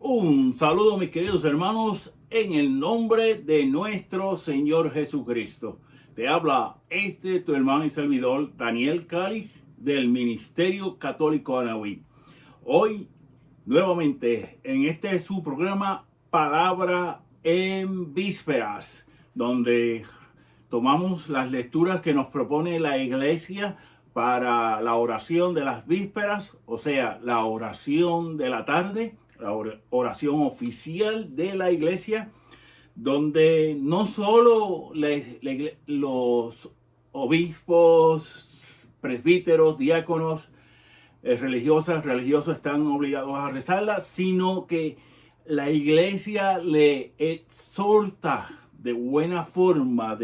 Un saludo, mis queridos hermanos, en el nombre de nuestro Señor Jesucristo. Te habla tu hermano y servidor Daniel Cáliz del Ministerio Católico Anahuí. Hoy, nuevamente, en su programa Palabra en Vísperas, donde tomamos las lecturas que nos propone la Iglesia para la oración de las vísperas, o sea, la oración de la tarde, la oración oficial de la Iglesia, donde no solo los obispos, presbíteros, diáconos, religiosos están obligados a rezarla, sino que la Iglesia le exhorta de buena forma,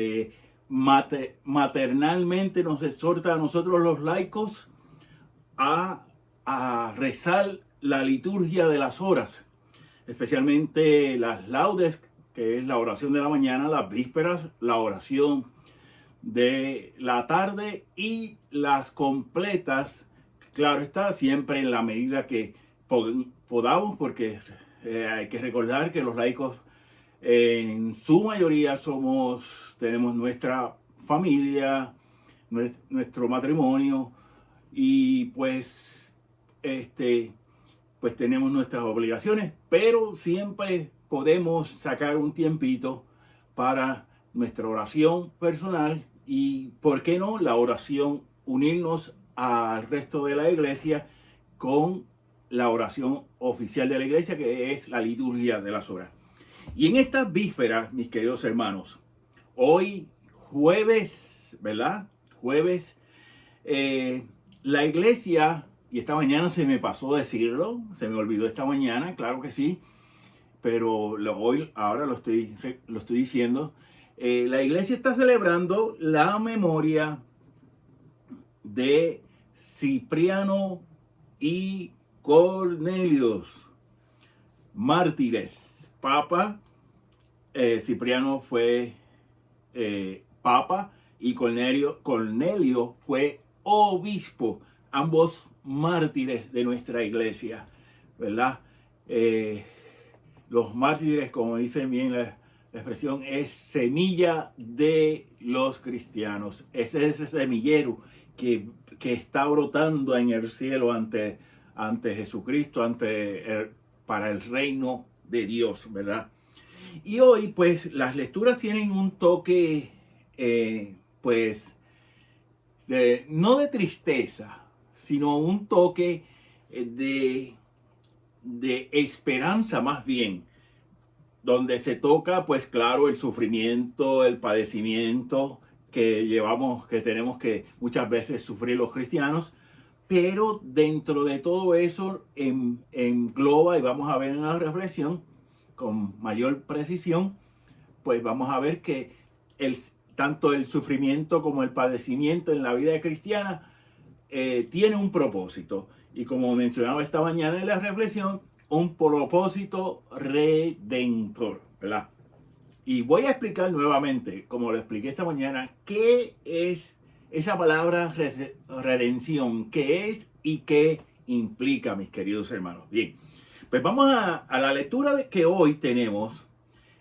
maternalmente nos exhorta a nosotros los laicos a rezar la liturgia de las horas, especialmente las laudes, que es la oración de la mañana, las vísperas, la oración de la tarde y las completas, claro está, siempre en la medida que podamos, porque hay que recordar que los laicos en su mayoría tenemos nuestra familia, nuestro matrimonio y pues tenemos nuestras obligaciones, pero siempre podemos sacar un tiempito para nuestra oración personal y, ¿por qué no?, la oración, unirnos al resto de la iglesia con la oración oficial de la iglesia, que es la liturgia de las horas. Y en estas vísperas, mis queridos hermanos, hoy jueves, ¿verdad? Jueves, la iglesia, y esta mañana se me pasó decirlo, se me olvidó esta mañana, claro que sí, pero ahora lo estoy diciendo. La iglesia está celebrando la memoria de Cipriano y Cornelius, mártires. Papa, Cipriano fue papa y Cornelio fue obispo, ambos mártires de nuestra iglesia, ¿verdad? Los mártires, como dice bien la expresión, es semilla de los cristianos. Ese es ese semillero que está brotando en el cielo ante Jesucristo, para el reino de Dios, ¿verdad? Y hoy, pues, las lecturas tienen un toque, no de tristeza, sino un toque de esperanza más bien, donde se toca, pues claro, el sufrimiento, el padecimiento que tenemos que muchas veces sufrir los cristianos, pero dentro de todo eso engloba, y vamos a ver en la reflexión con mayor precisión, pues vamos a ver que tanto el sufrimiento como el padecimiento en la vida cristiana tiene un propósito. Y como mencionaba esta mañana en la reflexión, un propósito redentor, ¿verdad? Y voy a explicar nuevamente, como lo expliqué esta mañana, qué es esa palabra redención, qué es y qué implica, mis queridos hermanos. Bien, pues vamos a la lectura que hoy tenemos.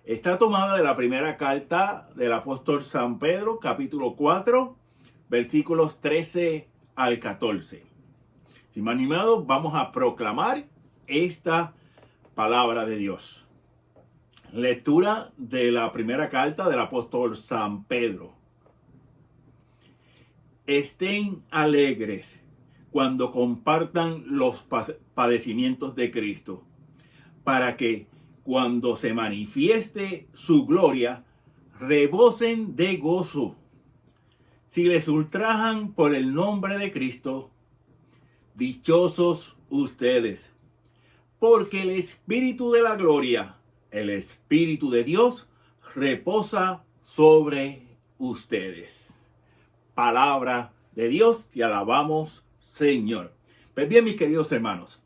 Está tomada de la primera carta del apóstol San Pedro, capítulo 4, versículos 13 al 14. Sin más ni menos, vamos a proclamar esta palabra de Dios. Lectura de la primera carta del apóstol San Pedro. Estén alegres cuando compartan los padecimientos de Cristo, para que cuando se manifieste su gloria, rebosen de gozo. Si les ultrajan por el nombre de Cristo, dichosos ustedes, porque el Espíritu de la gloria, el Espíritu de Dios, reposa sobre ustedes. Palabra de Dios, te alabamos, Señor. Pues bien, mis queridos hermanos,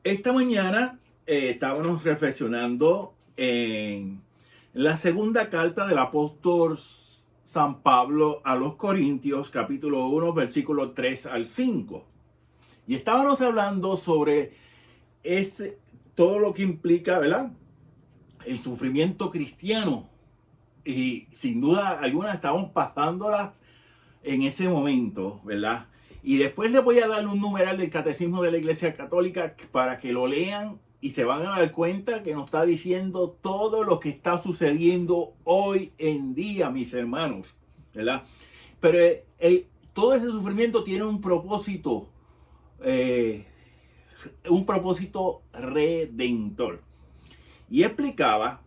esta mañana estábamos reflexionando en la segunda carta del apóstol San Pablo a los Corintios, capítulo 1, versículo 3 al 5. Y estábamos hablando sobre es todo lo que implica, ¿verdad? El sufrimiento cristiano. Y sin duda alguna estamos pasándolas en ese momento, ¿verdad? Y después les voy a dar un numeral del Catecismo de la Iglesia Católica para que lo lean y se van a dar cuenta que nos está diciendo todo lo que está sucediendo hoy en día, mis hermanos, ¿verdad? Pero todo ese sufrimiento tiene un propósito redentor. Y explicaba,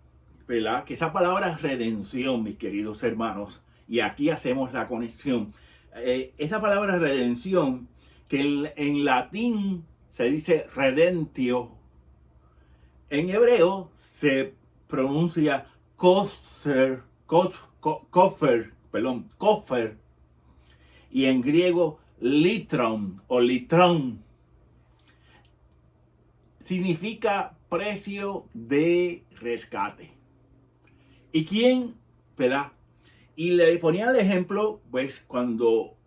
¿verdad?, que esa palabra redención, mis queridos hermanos, y aquí hacemos la conexión, esa palabra redención, que en latín se dice redentio, en hebreo se pronuncia kosher, kofer, y en griego litron o litrón. Significa precio de rescate. ¿Y quién, verdad? Y le ponía el ejemplo, pues, cuando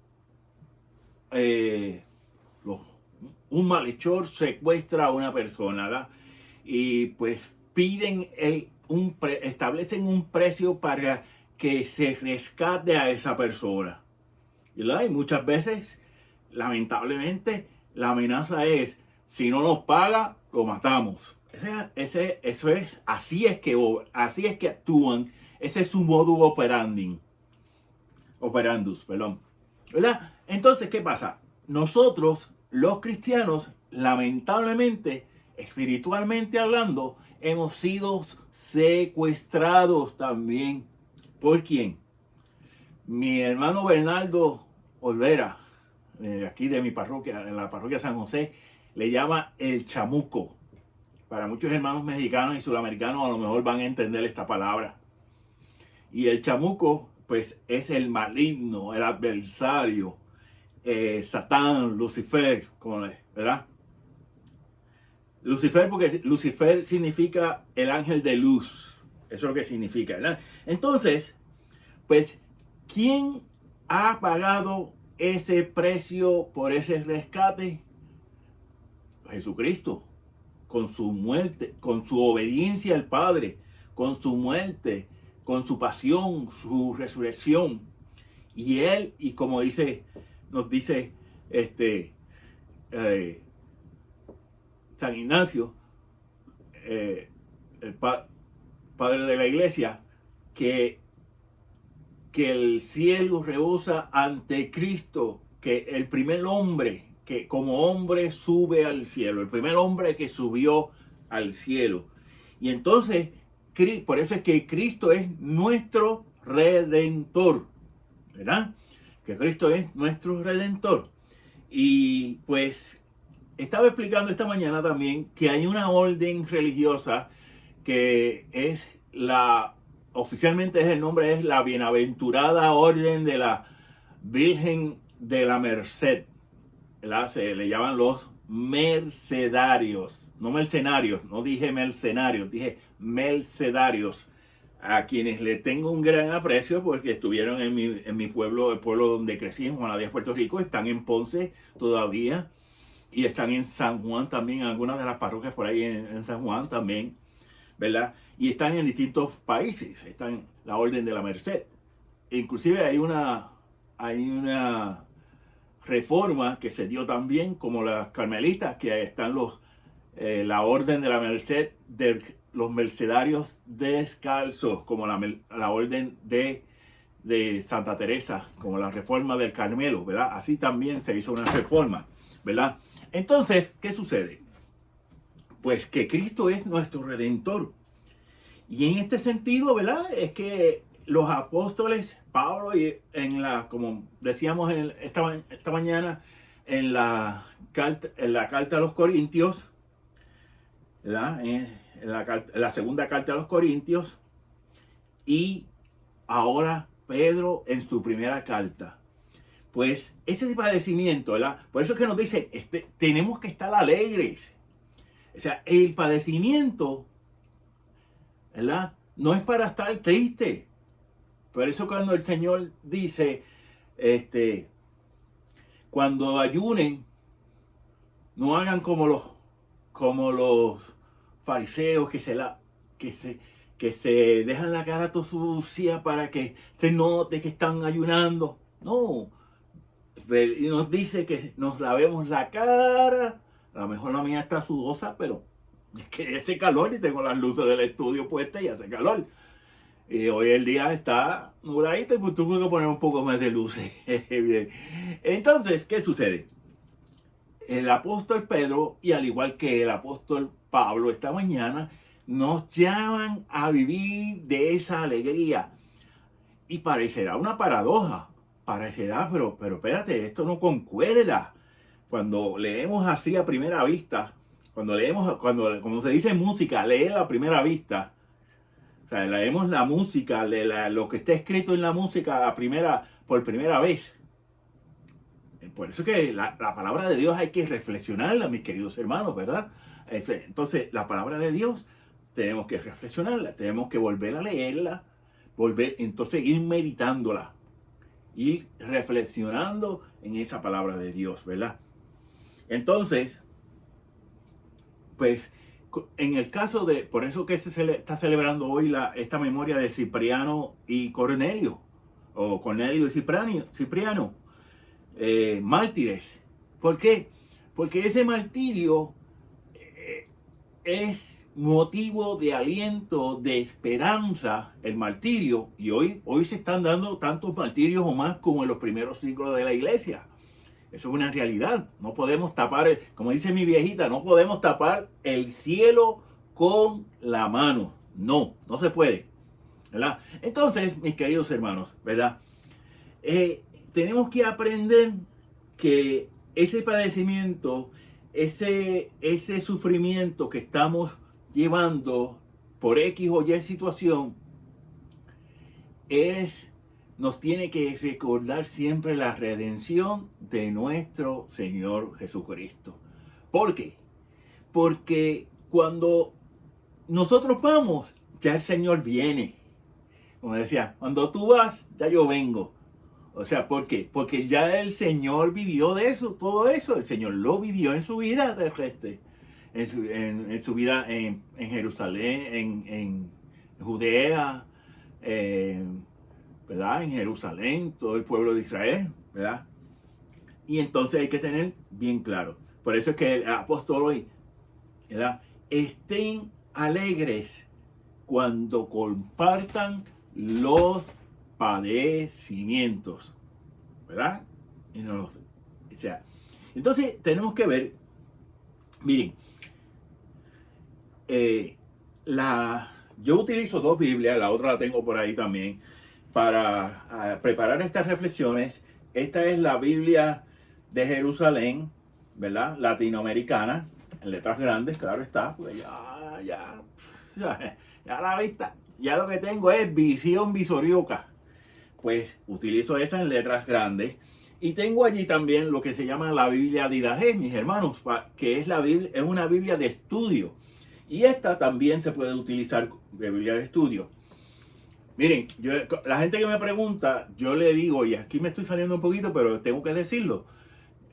un malhechor secuestra a una persona, ¿verdad? Y pues piden establecen un precio para que se rescate a esa persona, ¿verdad? Y muchas veces, lamentablemente, la amenaza es: si no nos paga, lo matamos. Eso es, así es que actúan. Ese es su modus operandus, perdón. ¿Verdad? Entonces, ¿qué pasa? Nosotros, los cristianos, lamentablemente, espiritualmente hablando, hemos sido secuestrados también. ¿Por quién? Mi hermano Bernardo Olvera, aquí de mi parroquia, en la parroquia San José, le llama el chamuco. Para muchos hermanos mexicanos y sudamericanos a lo mejor van a entender esta palabra. Y el chamuco, pues, es el maligno, el adversario, Satán, Lucifer, ¿verdad? Lucifer, porque Lucifer significa el ángel de luz. Eso es lo que significa, ¿verdad? Entonces, pues, ¿quién ha pagado ese precio por ese rescate? Jesucristo, con su muerte, con su obediencia al Padre, con su muerte, con su pasión, su resurrección. Y él, y como nos dice San Ignacio, el padre de la iglesia, que el cielo rebosa ante Cristo, que el primer hombre que como hombre sube al cielo, el primer hombre que subió al cielo. Y entonces, por eso es que Cristo es nuestro redentor, ¿verdad? Que Cristo es nuestro redentor. Y pues estaba explicando esta mañana también que hay una orden religiosa que es oficialmente el nombre es la Bienaventurada Orden de la Virgen de la Merced, ¿verdad? Se le llaman los mercedarios, no mercenarios, no dije mercenarios, dije mercedarios, a quienes le tengo un gran aprecio porque estuvieron en mi pueblo, el pueblo donde crecí, en Juana Díaz, Puerto Rico, están en Ponce todavía y están en San Juan también, en algunas de las parroquias por ahí en San Juan también, ¿verdad? Y están en distintos países, están en la Orden de la Merced. Inclusive hay una reforma que se dio también, como las carmelitas, que están la Orden de la Merced de los mercedarios descalzos, como la Orden de Santa Teresa, como la reforma del Carmelo, ¿verdad? Así también se hizo una reforma, ¿verdad? Entonces, ¿qué sucede? Pues que Cristo es nuestro Redentor. Y en este sentido, ¿verdad? Es que los apóstoles, Pablo, como decíamos esta mañana, en la carta a los Corintios, ¿verdad? En la segunda carta a los Corintios, y ahora Pedro en su primera carta. Pues ese padecimiento, ¿verdad? Por eso es que nos dice, tenemos que estar alegres. O sea, el padecimiento, ¿verdad? No es para estar triste. Por eso cuando el Señor dice, cuando ayunen, no hagan como como los fariseos que se dejan la cara toda sucia para que se note que están ayunando. No, y nos dice que nos lavemos la cara. A lo mejor la mía está sudosa, pero es que hace calor y tengo las luces del estudio puestas y hace calor. Y hoy el día está nubladito y pues tuve que poner un poco más de luces. Bien. Entonces, ¿qué sucede? El apóstol Pedro, y al igual que el apóstol Pablo esta mañana, nos llaman a vivir de esa alegría. Y parecerá una paradoja. Parecerá, pero espérate, esto no concuerda. Cuando leemos así a primera vista, como se dice en música, lee a primera vista. O sea, leemos la música, lo que está escrito en la música por primera vez. Por eso que la palabra de Dios hay que reflexionarla, mis queridos hermanos, ¿verdad? Entonces, la palabra de Dios tenemos que reflexionarla, tenemos que volver a leerla, entonces ir meditándola, ir reflexionando en esa palabra de Dios, ¿verdad? Entonces, pues, en el caso de, por eso que se está celebrando hoy esta memoria de Cipriano y Cornelio, o Cornelio y Cipriano, mártires. ¿Por qué? Porque ese martirio es motivo de aliento, de esperanza, el martirio, y hoy se están dando tantos martirios o más como en los primeros siglos de la iglesia. Eso es una realidad. No podemos tapar, como dice mi viejita, no podemos tapar el cielo con la mano. No se puede, ¿verdad? Entonces, mis queridos hermanos, ¿verdad? Tenemos que aprender que ese padecimiento, ese sufrimiento que estamos llevando por X o Y situación, nos tiene que recordar siempre la redención de nuestro Señor Jesucristo. ¿Por qué? Porque cuando nosotros vamos, ya el Señor viene. Como decía, cuando tú vas, ya yo vengo. O sea, ¿por qué? Porque ya el Señor vivió de eso, todo eso. El Señor lo vivió en su vida terrestre, en su vida en Jerusalén, en Judea, ¿verdad? En Jerusalén, todo el pueblo de Israel, ¿verdad? Y entonces hay que tener bien claro. Por eso es que el apóstol hoy, ¿verdad? Estén alegres cuando compartan los padecimientos, ¿verdad? Entonces tenemos que ver, miren, yo utilizo dos Biblias, la otra la tengo por ahí también, para preparar estas reflexiones. Esta es la Biblia de Jerusalén, ¿verdad? Latinoamericana, en letras grandes, claro está, pues ya la vista, ya lo que tengo es visión visorioca. Pues utilizo esa en letras grandes. Y tengo allí también lo que se llama la Biblia Didache, mis hermanos, que es una Biblia de estudio. Y esta también se puede utilizar de Biblia de estudio. Miren, la gente que me pregunta, yo le digo, y aquí me estoy saliendo un poquito, pero tengo que decirlo.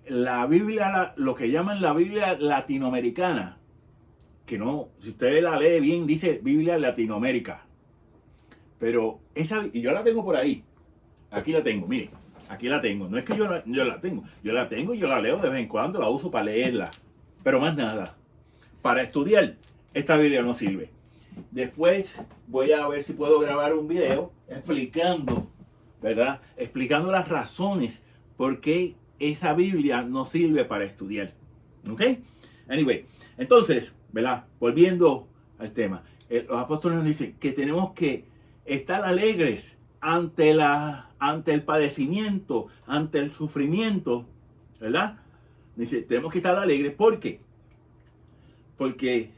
La Biblia, lo que llaman la Biblia latinoamericana, que no, si usted la lee bien, dice Biblia Latinoamérica. Pero y yo la tengo por ahí. Aquí la tengo, miren, aquí la tengo. No es que yo la tengo, yo la leo de vez en cuando, la uso para leerla. Pero más nada, para estudiar, esta Biblia no sirve. Después voy a ver si puedo grabar un video explicando, ¿verdad? Explicando las razones por qué esa Biblia no sirve para estudiar. ¿Ok? Anyway, entonces, ¿verdad? Volviendo al tema. Los apóstoles nos dicen que tenemos que estar alegres ante el padecimiento, ante el sufrimiento, ¿verdad? Dice, tenemos que estar alegres. ¿Por qué? Porque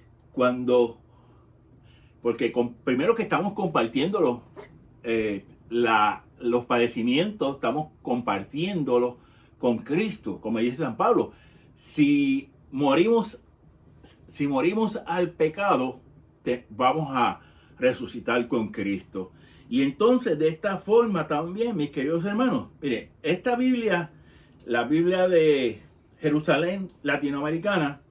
primero que estamos compartiendo los padecimientos, estamos compartiéndolos con Cristo, como dice San Pablo. Si morimos al pecado, vamos a resucitar con Cristo. Y entonces de esta forma también, mis queridos hermanos, miren, esta Biblia, la Biblia de Jerusalén latinoamericana,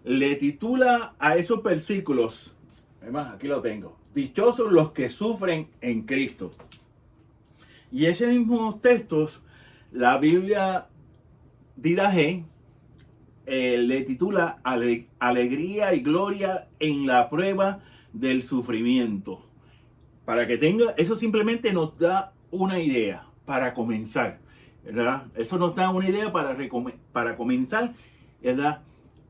le titula a esos versículos, además aquí lo tengo, dichosos los que sufren en Cristo. Y ese mismo textos, la Biblia Didache le titula Alegría y Gloria en la prueba del sufrimiento. Para que tenga, eso simplemente nos da una idea para comenzar, ¿verdad? Eso nos da una idea para comenzar, ¿verdad?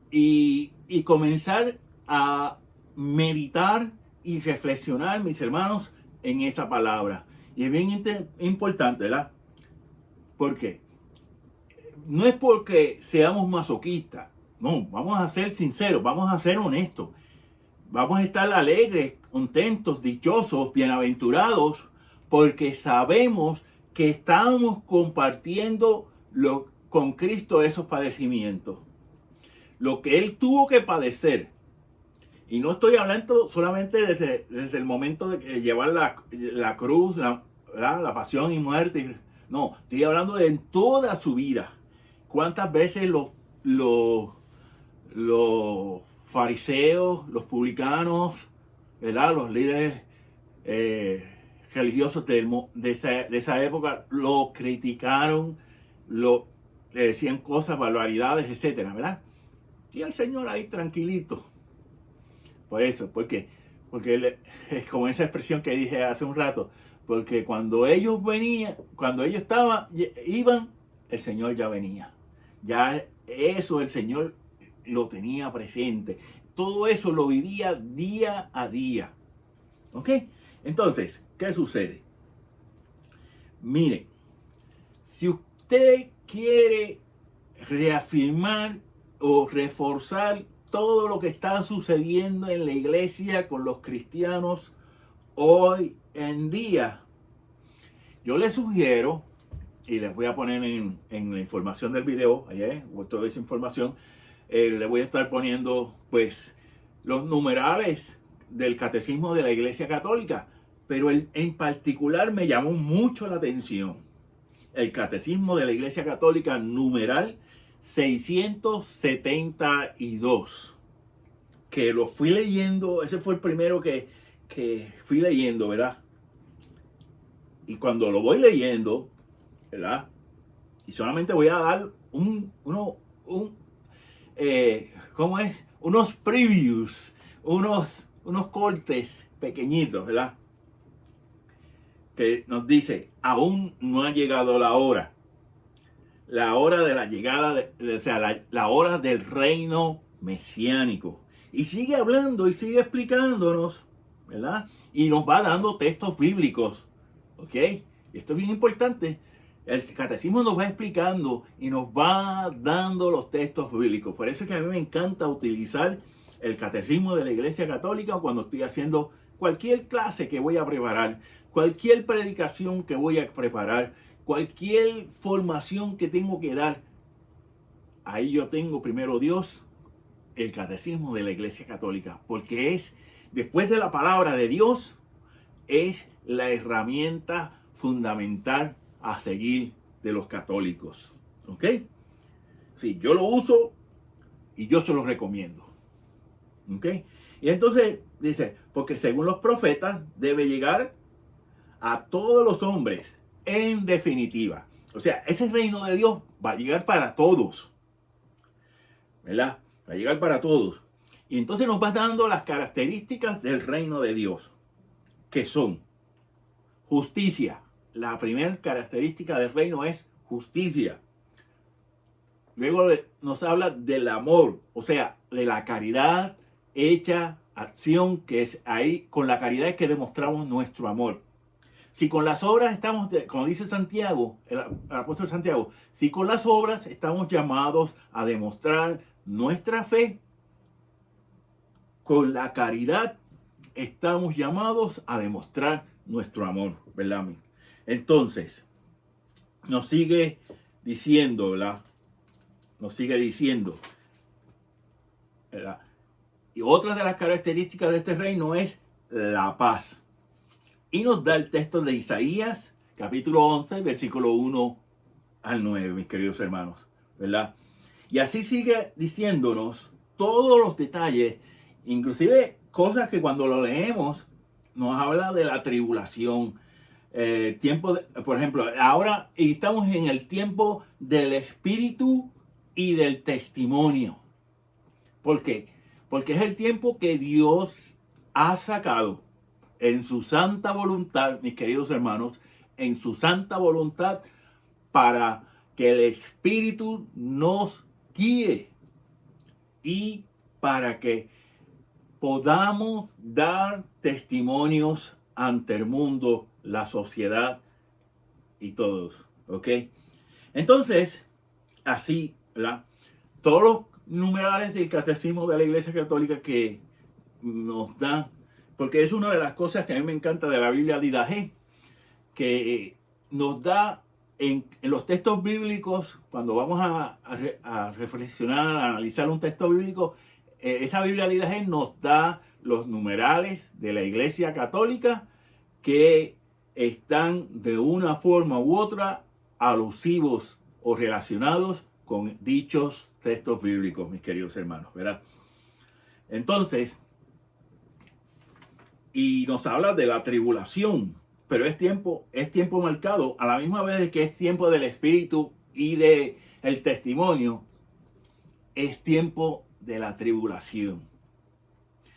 Y comenzar a meditar y reflexionar, mis hermanos, en esa palabra. Y es bien importante, ¿verdad? ¿Por qué? No es porque seamos masoquistas, no, vamos a ser sinceros, vamos a ser honestos. Vamos a estar alegres, contentos, dichosos, bienaventurados, porque sabemos que estamos compartiendo con Cristo esos padecimientos. Lo que Él tuvo que padecer. Y no estoy hablando solamente desde el momento de llevar la cruz, la pasión y muerte. No, estoy hablando de en toda su vida. ¿Cuántas veces los fariseos, los publicanos, ¿verdad? Los líderes religiosos de esa época lo criticaron, le decían cosas, barbaridades, etcétera, ¿verdad? Y el Señor ahí tranquilito. Por eso, porque es como esa expresión que dije hace un rato, porque cuando ellos iban, el Señor ya venía. Ya eso el Señor lo tenía presente. Todo eso lo vivía día a día. ¿Ok? Entonces, ¿qué sucede? Mire, si usted quiere reafirmar o reforzar todo lo que está sucediendo en la iglesia con los cristianos hoy en día, yo les sugiero, y les voy a poner en la información del video, toda esa información, le voy a estar poniendo pues los numerales del catecismo de la Iglesia Católica, pero en particular me llamó mucho la atención el catecismo de la Iglesia Católica numeral 672, que lo fui leyendo. Ese fue el primero que fui leyendo, ¿verdad? Y cuando lo voy leyendo, ¿verdad? Y solamente voy a dar ¿cómo es? Unos previews, unos cortes pequeñitos, ¿verdad? Que nos dice, aún no ha llegado la hora de la llegada, o sea, la hora del reino mesiánico. Y sigue hablando y sigue explicándonos, ¿verdad? Y nos va dando textos bíblicos, ¿ok? Esto es bien importante. El catecismo nos va explicando y nos va dando los textos bíblicos. Por eso es que a mí me encanta utilizar el catecismo de la Iglesia Católica cuando estoy haciendo cualquier clase que voy a preparar, cualquier predicación que voy a preparar, cualquier formación que tengo que dar. Ahí yo tengo primero Dios, el catecismo de la Iglesia Católica, porque es, después de la palabra de Dios, es la herramienta fundamental a seguir de los católicos. ¿Ok? Sí, yo lo uso y yo se lo recomiendo. ¿Ok? Y entonces dice, porque según los profetas debe llegar a todos los hombres en definitiva. O sea, ese reino de Dios va a llegar para todos. ¿Verdad? Va a llegar para todos. Y entonces nos va dando las características del reino de Dios, que son justicia. La primera característica del reino es justicia. Luego nos habla del amor, o sea, de la caridad hecha acción, que es ahí, con la caridad es que demostramos nuestro amor. Si con las obras estamos, como dice Santiago, el apóstol Santiago, si con las obras estamos llamados a demostrar nuestra fe, con la caridad estamos llamados a demostrar nuestro amor, ¿verdad? Entonces, nos sigue diciendo, ¿verdad? Nos sigue diciendo, ¿verdad? Y otra de las características de este reino es la paz. Y nos da el texto de Isaías, capítulo 11, versículo 1 al 9, mis queridos hermanos, ¿verdad? Y así sigue diciéndonos todos los detalles, inclusive cosas que cuando lo leemos nos habla de la tribulación. Por ejemplo, ahora estamos en el tiempo del espíritu y del testimonio. ¿Por qué? Porque es el tiempo que Dios ha sacado en su santa voluntad, mis queridos hermanos, en su santa voluntad, para que el Espíritu nos guíe y para que podamos dar testimonios ante el mundo, la sociedad y todos, ¿ok? Entonces, así, ¿verdad? Todos los numerales del catecismo de la Iglesia Católica que nos da, porque es una de las cosas que a mí me encanta de la Biblia Didache, que nos da en los textos bíblicos, cuando vamos a reflexionar, a analizar un texto bíblico, esa Biblia Didache nos da los numerales de la Iglesia Católica que están de una forma u otra alusivos o relacionados con dichos textos bíblicos, mis queridos hermanos, ¿verdad? Entonces, y nos habla de la tribulación, pero es tiempo marcado a la misma vez que es tiempo del Espíritu y de el testimonio, es tiempo de la tribulación.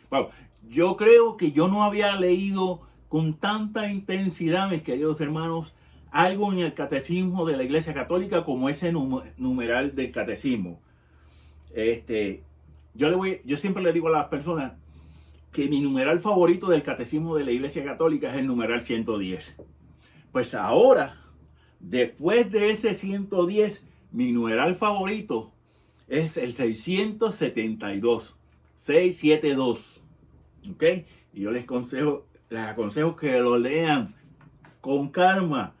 Bueno, yo creo que yo no había leído con tanta intensidad, mis queridos hermanos, algo en el catecismo de la Iglesia Católica como ese numeral del catecismo. Yo siempre le digo a las personas que mi numeral favorito del catecismo de la Iglesia Católica es el numeral 110. Pues ahora, después de ese 110, mi numeral favorito es el 672. 672. ¿Ok? Y yo les aconsejo que lo lean con calma,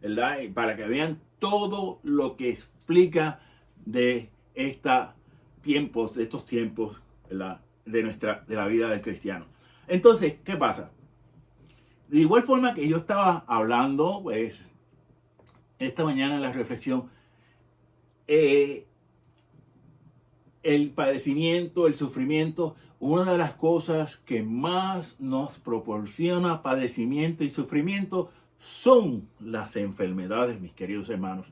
¿verdad? Para que vean todo lo que explica de estos tiempos, ¿verdad? De la vida del cristiano. Entonces, ¿qué pasa? De igual forma que yo estaba hablando, pues, esta mañana en la reflexión, el padecimiento, el sufrimiento, una de las cosas que más nos proporciona padecimiento y sufrimiento son las enfermedades, mis queridos hermanos.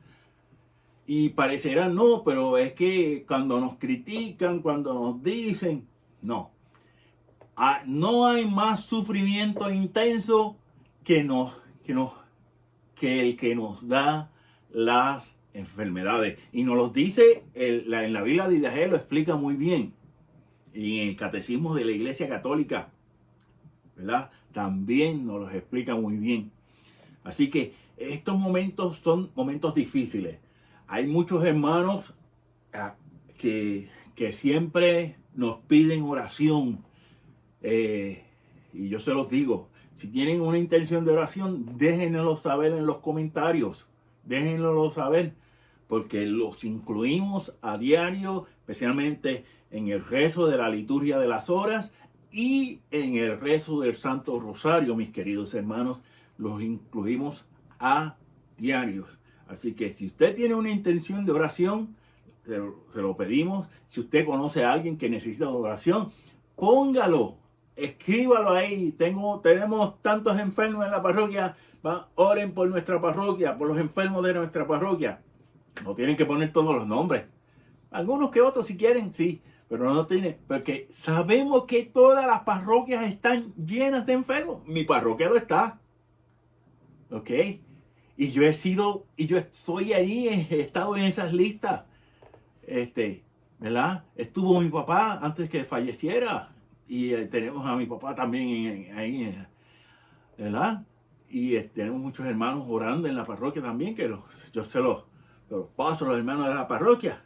Y parecerá no, pero es que cuando nos critican, cuando nos dicen, no. No hay más sufrimiento intenso que el que nos da las enfermedades. Y nos lo dice en la Biblia de Didache, lo explica muy bien. Y en el catecismo de la Iglesia Católica, ¿verdad? También nos los explica muy bien. Así que estos momentos son momentos difíciles. Hay muchos hermanos que siempre nos piden oración. Y yo se los digo, si tienen una intención de oración, déjenlo saber en los comentarios. Déjenlo saber, porque los incluimos a diario, especialmente en el rezo de la liturgia de las horas y en el rezo del Santo Rosario, mis queridos hermanos, los incluimos a diarios. Así que si usted tiene una intención de oración, se lo pedimos. Si usted conoce a alguien que necesita oración, póngalo, escríbalo ahí. Tenemos tantos enfermos en la parroquia, oren por nuestra parroquia, por los enfermos de nuestra parroquia. No tienen que poner todos los nombres. Algunos que otros si quieren, sí, pero no tienen, porque sabemos que todas las parroquias están llenas de enfermos. Mi parroquia lo está. ¿Ok? Y yo estoy ahí, he estado en esas listas. ¿Verdad? Estuvo mi papá antes que falleciera. Y tenemos a mi papá también ahí, ¿verdad? Y tenemos muchos hermanos orando en la parroquia también, que yo se los paso a los hermanos de la parroquia.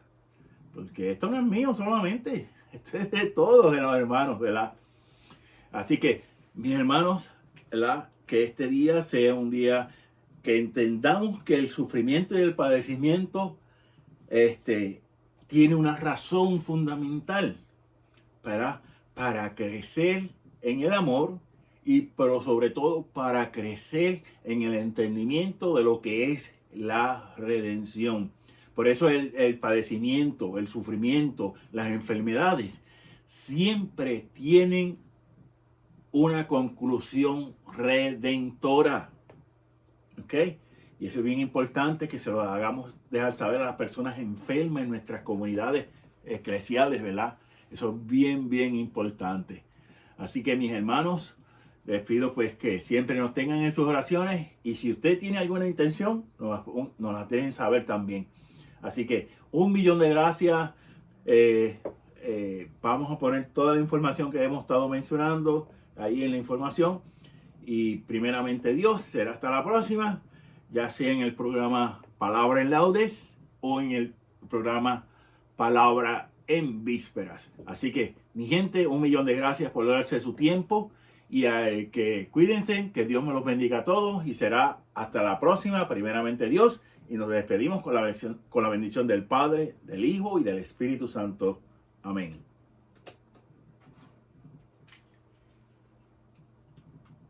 Porque esto no es mío solamente. Esto es de todos de los hermanos, ¿verdad? Así que, mis hermanos, ¿verdad? Que este día sea un día que entendamos que el sufrimiento y el padecimiento tiene una razón fundamental para crecer en el amor, pero sobre todo para crecer en el entendimiento de lo que es la redención. Por eso el padecimiento, el sufrimiento, las enfermedades siempre tienen una conclusión redentora. ¿Ok? Y eso es bien importante que se lo hagamos dejar saber a las personas enfermas en nuestras comunidades eclesiales, ¿verdad? Eso es bien, bien importante. Así que mis hermanos, les pido pues que siempre nos tengan en sus oraciones y si usted tiene alguna intención, nos la dejen saber también. Así que 1.000.000 de gracias. Vamos a poner toda la información que hemos estado mencionando ahí en la información. Y primeramente Dios, será hasta la próxima, ya sea en el programa Palabra en Laudes o en el programa Palabra en Vísperas. Así que, mi gente, 1.000.000 de gracias por darse su tiempo y que cuídense, que Dios me los bendiga a todos y será hasta la próxima, primeramente Dios, y nos despedimos con la bendición del Padre, del Hijo y del Espíritu Santo. Amén.